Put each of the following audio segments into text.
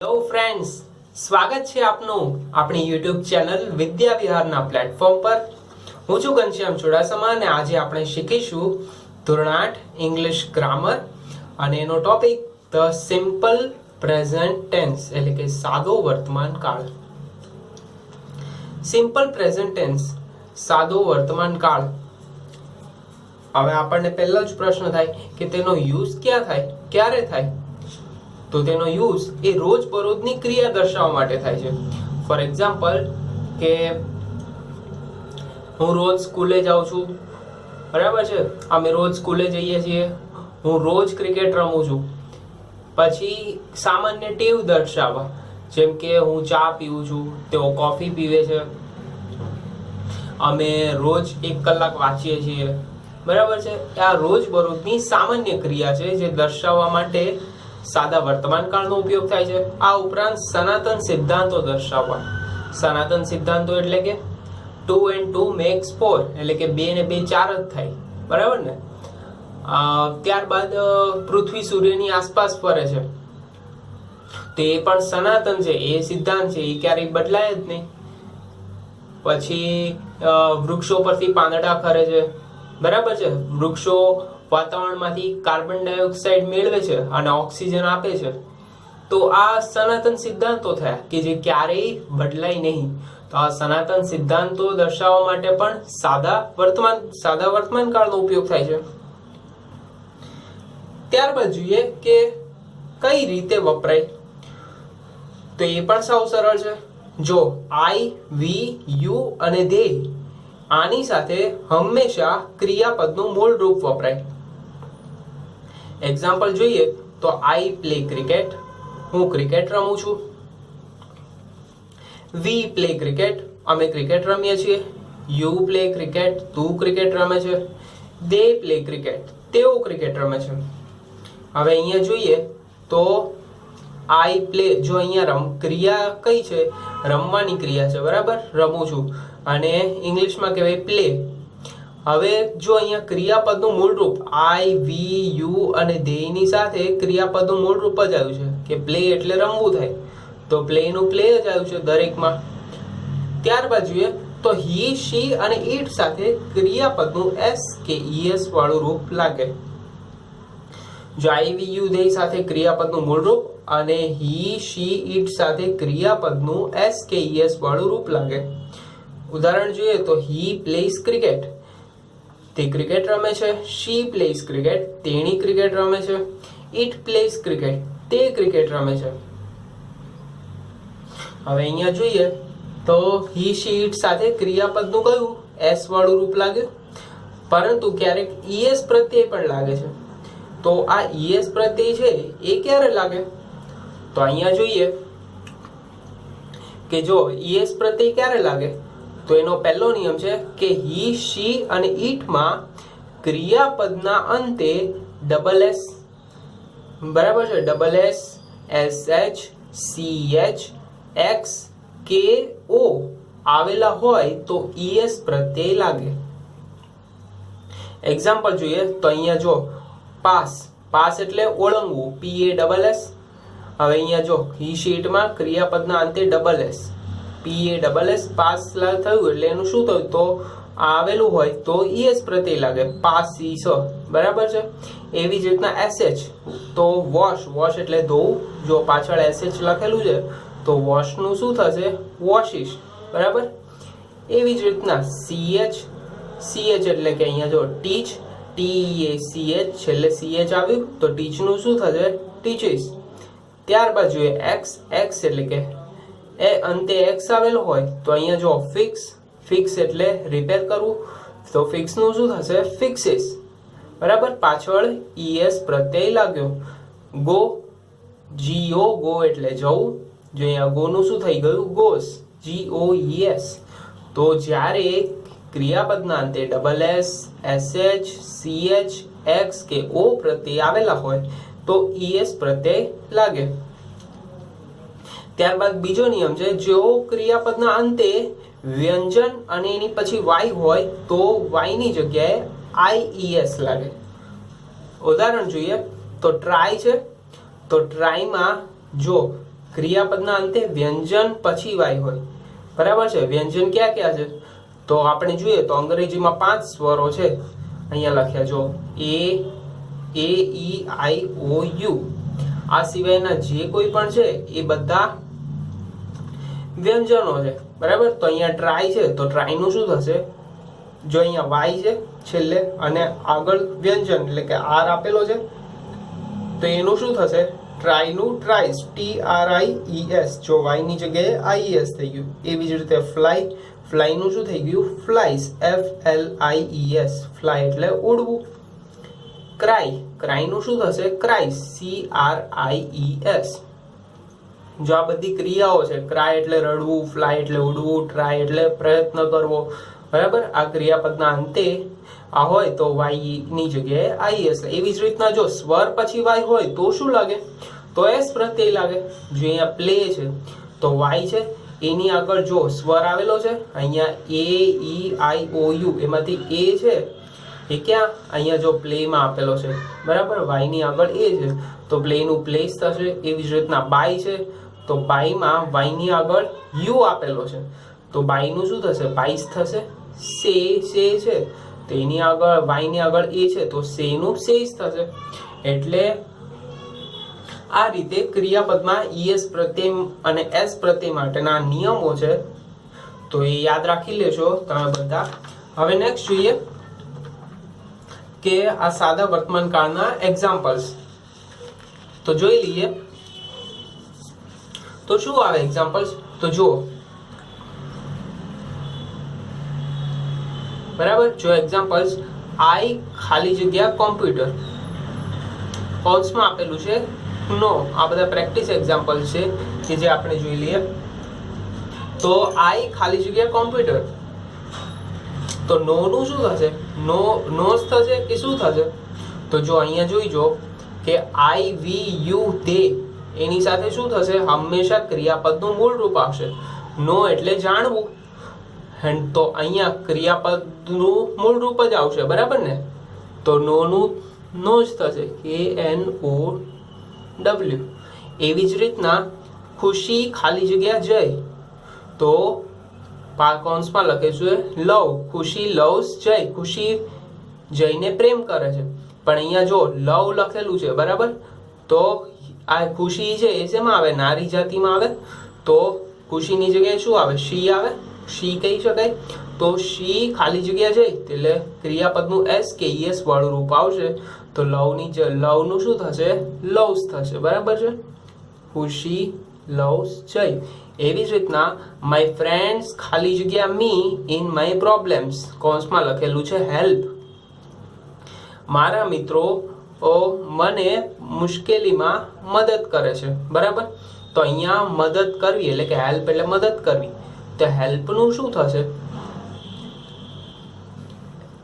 Hello friends, સ્વાગત છે આપનું આપણી યુટ્યુબ ચેનલ વિદ્યા વિહારના પ્લેટફોર્મ પર. હું છું ઘનશ્યામ ચુડાસમા અને આજે આપણે શીખીશું ધોરણ 8 ઇંગ્લિશ ગ્રામર અને એનો topic the simple present tense એટલે કે સાદો વર્તમાન કાળ. સિમ્પલ પ્રેઝન્ટ ટેન્સ, સાદો વર્તમાન કાળ. હવે આપણને પહેલો જ પ્રશ્ન થાય કે તેનો યુઝ ક્યાં થાય, ક્યારે થાય? તો તેનો યુઝ એ રોજબરોજની ક્રિયા દર્શાવવા માટે થાય છે. ફોર એક્ઝામ્પલ કે હું રોજ સ્કૂલે જાઉં છું, બરાબર છે, અમે રોજ સ્કૂલે જઈએ છીએ. હું રોજ ક્રિકેટ રમું છું. પછી સામાન્ય ટેવ દર્શાવવા, જેમ કે હું ચા પીવું છું, તેઓ કોફી પીવે છે. અમે રોજ 1 કલાક વાંચીએ છીએ, બરાબર છે. આ રોજબરોજની સામાન્ય ક્રિયા છે જે દર્શાવવા માટે સાદા વર્તમાન કાળનો ઉપયોગ થાય છે. આ ઉપરાંત સનાતન સિદ્ધાંતો દર્શાવવા. સનાતન સિદ્ધાંતો એટલે કે 2 and 2 makes 4 એટલે કે 2 ને 2 4 જ થાય, બરાબર ને. ત્યારબાદ પૃથ્વી સૂર્યની આસપાસ ફરે છે, તો એ પણ સનાતન છે, એ સિદ્ધાંત છે, એ ક્યારેય બદલાય જ નહીં. પછી વૃક્ષો પરથી પાંદડા ખરે છે, બરાબર છે. વૃક્ષો વાતાવરણમાંથી કાર્બન ડાયોક્સાઇડ મેળવે છે અને ઓક્સિજન આપે છે. તો આ સનાતન સિદ્ધાંતો થયા કે જે ક્યારેય બદલાય નહીં. તો આ સનાતન સિદ્ધાંતો દર્શાવવા માટે પણ સાદા વર્તમાન કાળનો ઉપયોગ થાય છે. ત્યારબાદ જોઈએ કે કઈ રીતે વપરાય. તો એ પણ સાવ સરળ છે. જો આઈ, વી, યુ અને ધે, આની સાથે હંમેશા ક્રિયાપદનું મૂળ રૂપ વપરાય. એક્ઝામ્પલ જોઈએ તો આઈ પ્લે ક્રિકેટ, હું ક્રિકેટ રમું છું. વી પ્લે ક્રિકેટ, અમે ક્રિકેટ રમીએ છીએ. યુ પ્લે ક્રિકેટ, તું ક્રિકેટ રમે છે. દે પ્લે ક્રિકેટ, તેઓ ક્રિકેટ રમે છે. હવે અહીંયા જોઈએ તો આઈ પ્લે, જો અહીંયા ક્રિયા કઈ છે? રમવાની ક્રિયા છે, બરાબર, રમું છું. અને ઇંગ્લિશમાં કહેવાય પ્લે. હવે જો અહીંયા ક્રિયાપદનું મૂળરૂપ આઈ, વી, યુ અને ધે ની સાથે ક્રિયાપદનું મૂળરૂપ જ આવ્યું છે કે પ્લે એટલે રમવું થાય, તો પ્લે નું પ્લે જ આવ્યું છે દરેકમાં. ત્યારબાદ જોઈએ તો હી, શી અને ઇટ સાથે ક્રિયાપદનું એસ કે ઈએસ વાળું રૂપ લાગે. જો આઈ, વી, યુ, ધે સાથે ક્રિયાપદનું મૂળરૂપ અને હી, શી, ઇટ સાથે ક્રિયાપદનું એસ કે ઈએસ વાળું રૂપ લાગે. ઉદાહરણ જોઈએ તો હી પ્લેસ ક્રિકેટ, તે ક્રિકેટ રમે છે. શી પ્લેસ ક્રિકેટ, તેણી ક્રિકેટ રમે છે. ઇટ પ્લેસ ક્રિકેટ, તે ક્રિકેટ રમે છે. હવે અહીંયા જોઈએ તો હી, શી, ઇટ સાથે ક્રિયાપદનું કયું એસ વાળું રૂપ લાગે, પરંતુ ક્યારેક ઈએસ પ્રત્યય પણ લાગે છે. તો આ ઈએસ પ્રત્યય છે એ ક્યારે લાગે? તો અહીંયા જોઈએ કે જો ઈએસ પ્રત્યય ક્યારે લાગે, તો એનો પહેલો નિયમ છે કે હી, શી અને ઇટ માં ક્રિયાપદના અંતે ડબલ એસ, બરાબર છે, double S, S H, C H, x, કે ઓ આવેલા હોય તો ઈએસ પ્રત્યય લાગે. એક્ઝામ્પલ જોઈએ તો અહીંયા જો પાસ, પાસ એટલે ઓળંગવું, પી એ ડબલ એસ. હવે અહીંયા જો હી શીટમાં ક્રિયાપદના અંતે ડબલ એસ, પી એ ડબલ એસ, પાસ થયું એટલે એનું શું થયું? તો આવેલું હોય તો ઈએસ પ્રત્યય લાગે, પાસ ઈસ, બરાબર છે. એવી જ રીતના એસએચ, તો વોશ, વોશ એટલે ધોવું, જો પાછળ એસએચ લખેલું છે તો વોશ નું શું થશે? વોશિશ, બરાબર. એવી જ રીતના સીએચ, સીએચ એટલે કે અહીંયા જો ટીચ, ટી એ સીએચ, છેલ્લે સીએચ આવ્યું તો ટીચ નું શું થશે? ટીચિસ. ત્યારબાદ જોઈએ એક્સ, એક્સ એટલે કે એ અંતે એક્સ આવેલો હોય તો અહીંયા જો ફિક્સ, ફિક્સ એટલે રિપેર કરવું, તો ફિક્સ નું શું થશે? ફિક્સિસ, બરાબર. પાછળ ઈએસ પ્રત્યય લાગ્યો. ગો, જીઓ, ગો એટલે જવું, જો અહીંયા ગો નું શું થઈ ગયું? Gauss, Jio ES. તો જ્યારે ક્રિયાપદના અંતે double S, SH, CH, x કે ઓ પ્રત્યય આવેલા હોય તો ઈએસ પ્રત્યય લાગે. ત્યારબાદ બીજો નિયમ છે, જો ક્રિયાપદના અંતે વ્યંજન અને એની પછી વાય હોય તો વાય ની જગ્યાએ આઈઈએસ લાગે. ઉદાહરણ જોઈએ તો ટ્રાય છે, તો ટ્રાયમાં જો ક્રિયાપદના અંતે વ્યંજન પછી વાય હોય, બરાબર છે। વ્યંજન ક્યાં ક્યાં છે તો આપણે જોઈએ તો અંગ્રેજીમાં 5 સ્વરો છે, અહીંયા લખ્યા જો A, E, I, O, U। આ સિવાયના જે કોઈ પણ છે એ બધા વ્યંજનો છે, બરાબર। તો અહીંયા ટ્રાય છે તો ટ્રાયનું શું થશે, જો અહીંયા વાય છે છેલ્લે અને આગળ વ્યંજન એટલે કે આર આપેલો છે તો એનું શું થશે, ટ્રાયનું ટ્રાઇસ, TRIES। જો વાય ની જગ્યાએ IES થઈ ગયું। એવી જ રીતે ફ્લાય, ફ્લાયનું શું થઈ ગયું, ફ્લાઇસ, FLIES, ફ્લાય એટલે ઉડવું। ક્રાય, ક્રાયનું શું થશે, ક્રાઇસ, CRIES। જો આ બધી ક્રિયાઓ છે, ક્રાય એટલે રડવું, ફ્લાય એટલે ઉડવું, ટ્રાય એટલે પ્રયત્ન કરવો, બરાબર। આ ક્રિયાપદના અંતે આ હોય તો વાય ની જગ્યાએ IES। એવી જ રીતના જો સ્વર પછી વાય હોય તો શું લાગે, તો એસ પ્રત્યય લાગે। જો અહીંયા પ્લે છે તો વાય છે, એની આગળ જો સ્વર આવેલો છે અહીંયા A, E, I, O, U, એમાંથી એ છે એ ક્યાં, અહીંયા જો પ્લે માં આપેલો છે, બરાબર। વાય ની આગળ એ છે તો પ્લે નું પ્લેસ થશે। એવી જ રીતના બાય છે તો બાય માં વાય ની આગળ યુ આપેલો છે તો બાય નું શું થશે, બાઈસ થશે। સે છે તો એની આગળ વાય ની આગળ એ છે તો સે નું સેસ થશે। એટલે આ રીતે ક્રિયાપદમાં ES પ્રત્યય અને S પ્રત્યય માટેના નિયમો છે, તો એ યાદ રાખી લેશો તમે બધા। હવે નેક્સ્ટ જોઈએ કે આ સાદા વર્તમાન કાળના એક્ઝામ્પલ્સ, તો જોઈ લઈએ તો શું આવે એક્ઝામ્પલ્સ, તો જુઓ, બરાબર। જો એક્ઝામ્પલ્સ, આઈ ખાલી જગ્યા કોમ્પ્યુટર, કૌંસમાં આપેલું છે નો। આ બધા પ્રેક્ટિસ એક્ઝામ્પલ છે કે જે આપણે જોઈ લઈએ। તો આઈ ખાલી જગ્યા કોમ્પ્યુટર, તો નો નું શું થશે, નો થશે કે શું થશે, તો જો અહીંયા જોઈજો કે I, we, you, they એની સાથે શું થશે, હંમેશા ક્રિયાપદનું મૂળ રૂપ આવશે। નો એટલે જાણવું, તો અહીંયા ક્રિયાપદનું મૂળ રૂપ જ આવશે, બરાબર ને। તો નો નું નો જ થશે, KNOW। એવી જ રીતના ખુશી ખાલી જગ્યા જય, તો કૌંસમાં લખીશું લવ, ખુશી લવ્સ જય, ખુશી જયને પ્રેમ કરે છે। પણ અહીંયા જો લવ લખેલું છે, બરાબર। તો આ ખુશી છે એ શેમાં આવે, નારી જાતિમાં આવે, તો ખુશીની જગ્યાએ શું આવે, શી આવે, શી કહી શકાય। તો શી ખાલી જગ્યા જય એટલે ક્રિયાપદનું S કે ES વાળું રૂપ આવશે, તો લવનું શું થશે, લવ્સ થશે, બરાબર છે। ખુશી લવ્સ જય। એવી જ રીતના માય ફ્રેન્ડ્સ ખાલી જગ્યા મી ઇન માય પ્રોબ્લેમ્સ, કૌંસમાં લખેલું છે હેલ્પ, મારા મિત્રો મને મુશ્કેલીમાં મદદ કરે છે, બરાબર। તો અહીંયા મદદ કરવી એટલે કે હેલ્પ એટલે મદદ કરવી, તો હેલ્પનું શું થશે,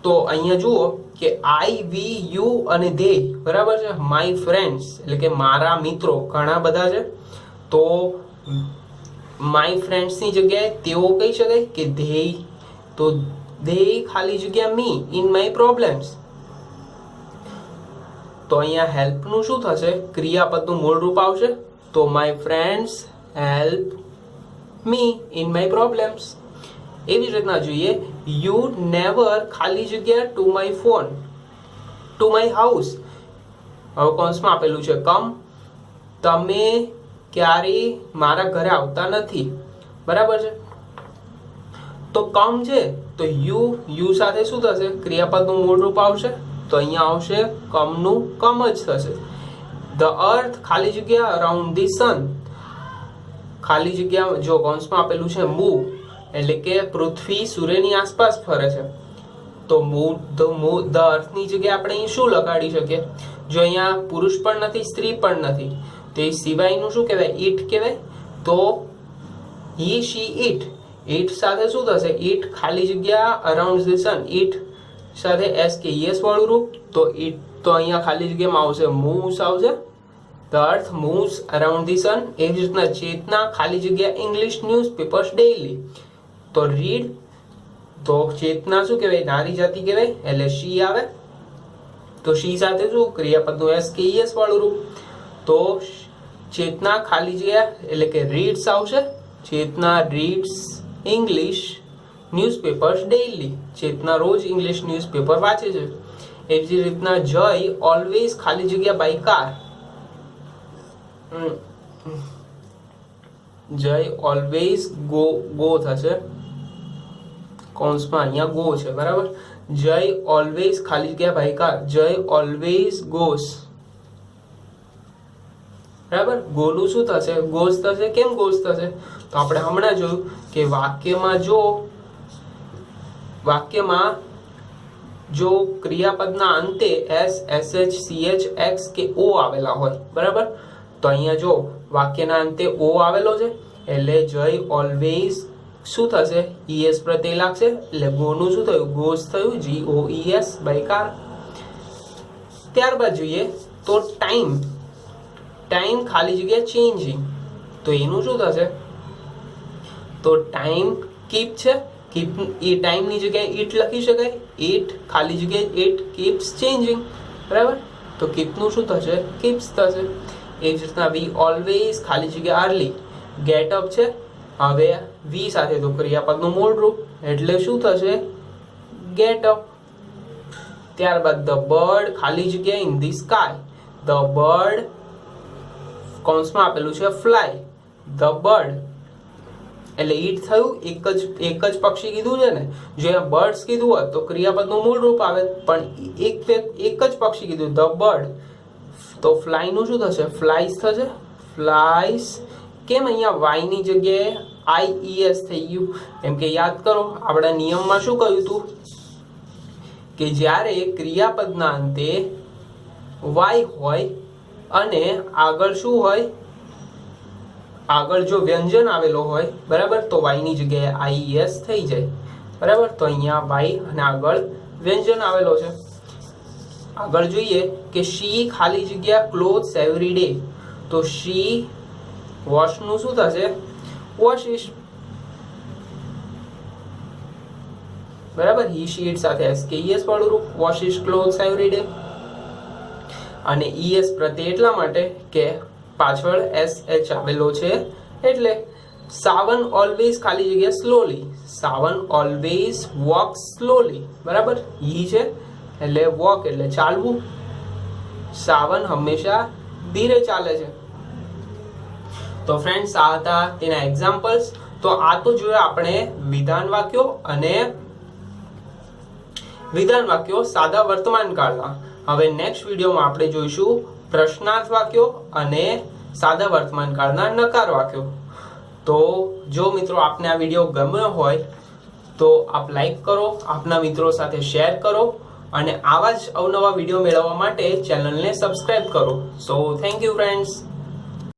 તો અહીંયા જુઓ કે I, we, you અને they, બરાબર છે। માય ફ્રેન્ડ્સ એટલે કે મારા મિત્રો ઘણા બધા છે, તો માય ફ્રેન્ડ્સ ની જગ્યાએ તેઓ કહી શકાય કે they, તો they ખાલી જગ્યા મી ઇન માય પ્રોબ્લેમ્સ, તો અહીંયા હેલ્પ નું શું થશે, ક્રિયાપદનું મૂળ રૂપ આવશે, તો my friends help me in my problems. એવી જ રીતના જોઈએ, યુ નેવર ખાલી જગ્યા to my phone, to my house, હવે કૌંસમાં આપેલું છે કમ, તમે ક્યારેય મારા ઘરે આવતા નથી, બરાબર છે। તો કમ છે તો યુ સાથે શું થશે, ક્રિયાપદનું મૂળ રૂપ આવશે, તો અહીંયા આવશે કમનું કમ જ થશે। ધ અર્થ ખાલી જગ્યા અરાઉન્ડ ધી સન, ખાલી જગ્યા જો કૌંસમાં આપેલું છે મૂવ એટલે કે પૃથ્વી સૂર્યની આસપાસ ફરે છે, તો ધ અર્થની જગ્યાએ આપણે અહીં શું લગાડી શકીએ, જો અહીંયા પુરુષ પણ નથી સ્ત્રી પણ નથી, તે સિવાયનું શું કહેવાય, ઈટ કહેવાય, તો હી શી ઈટ, ઈટ સાથે શું થશે, ઈટ ખાલી જગ્યા અરાઉન્ડ ધી સન, ઈટ સાથે એસ કે ES વાળું રૂપ, તો ઈટ તો અહીંયા ખાલી જગ્યામાં આવશે મૂવ્સ આવશે, the earth moves around the sun. એવી જ રીતના ચેતના ખાલી જગ્યા ઇંગ્લિશ ન્યૂઝપેપર્સ ડેઇલી, તો રીડ, તો ચેતના શું કહેવાય, નારી જાતિ કહેવાય એટલે શી આવે, તો શી સાથે શું ક્રિયાપદનું S કે ES વાળું રૂપ, તો ચેતના ખાલી જગ્યા એટલે કે રીડ્સ આવશે. ચેતના રીડ્સ ઇંગ્લિશ ન્યૂઝપેપર્સ ડેઇલી. ચેતના રોજ ઇંગ્લિશ ન્યૂઝપેપર વાંચે છે. એવી જ રીતના જય ઓલવેઝ ખાલી જગ્યા બાય કાર. જય ઓલવેઝ ગો થશે, કૌંસમાં અહીંયા ગો છે, બરાબર. જય ઓલવેઝ ખાલી જગ્યા બાય કાર. જય ઓલવેઝ ગોસ, બરાબર. ગોનું શું થશે? ગોસ થશે. કેમ ગોસ થશે? તો આપણે હમણાં જોયું કે વાક્યમાં જો ક્રિયાપદના અંતે એસ, એસએચ, સીએચ, એક્સ કે ઓ આવેલા હોય, બરાબર. તો અહીંયા જો વાક્યના અંતે ઓ આવેલો છે એટલે જય ઓલવેઝ શું થશે? ઈએસ પ્રત્યય લાગશે એટલે ગોનું શું થયું? ગોસ થયું, GOES બાય કાર. ત્યારબાદ જોઈએ તો ટાઈમ ખાલી જગ્યા ચેન્જિંગ. તો એનું શું થશે? તો ટાઈમ કીપ છે, કીપ એ ટાઈમની જગ્યાએ ઇટ લખી શકાય. ઇટ ખાલી જગ્યાએ ઇટ કીપ્સ ચેન્જિંગ, બરાબર. તો કીપનું શું થશે? કીપ્સ થશે. એ જ રીતના વી ઓલવેઝ ખાલી જગ્યા અર્લી ગેટ અપ છે. હવે વી સાથે તો ક્રિયાપદનું મૂળ રૂપ એટલે શું થશે? Get up. ત્યારબાદ ધ બર્ડ ખાલી જગ્યા in the sky. The bird કૌંસમાં આપેલું છે ફ્લાય. ધ બર્ડ એટલે ઈટ થયું, એક જ પક્ષી કીધું છે ને. જો બર્ડ્સ કીધું હોત તો ક્રિયાપદનું મૂળ રૂપ આવે, પણ એક જ પક્ષી કીધું ધ બર્ડ. તો ફ્લાય નું શું થશે? ફ્લાઇઝ થશે. ફ્લાઇઝ. કેમ અહીંયા વાય ની જગ્યાએ IES થઈ ગયું? એમ કે યાદ કરો આપણા નિયમમાં શું કહ્યું હતું કે જ્યારે ક્રિયાપદના અંતે વાય હોય અને આગળ શું હોય? આગળ જો વ્યંજન આવેલો હોય, બરાબર, તો વાય ની જગ્યાએ IES થઈ જાય, બરાબર. તો અહીંયા વાય અને આગળ વ્યંજન આવેલો છે. આગળ જોઈએ કે શી ખાલી જગ્યા ક્લોથ્સ એવરી ડે. તો શી વોશ નું શું થશે? વોશિશ, બરાબર. હી શીટ સાથે SKES વાળું રૂપ વોશિશ ક્લોથ્સ એવરી ડે. અને ES પ્રત્યય એટલા માટે કે પાછળ SH આવેલો છે એટલે. સાવન ઓલવેઝ ખાલી જગ્યા સ્લોલી. સાવન ઓલવેઝ વોક સ્લોલી, બરાબર. હી છે એટલે વોક એટલે ચાલવું. સાવન હંમેશા ધીરે ચાલે છે. તો ફ્રેન્ડ્સ આ હતા તેના એક્ઝામ્પલ્સ. તો આ તો જોયા આપણે વિધાન વાક્યો સાદા વર્તમાન કાળના. હવે નેક્સ્ટ વિડીયોમાં આપણે જોઈશું પ્રશ્નાર્થ વાક્યો અને સાદા વર્તમાન કાળના નકાર વાક્યો. તો જો મિત્રો આપને આ વિડીયો ગમ્યો હોય તો આપ લાઈક કરો, આપના મિત્રો સાથે શેર કરો અને આવા જ અવનવા વિડીયો મેળવવા માટે ચેનલને સબસ્ક્રાઇબ કરો. So thank you friends.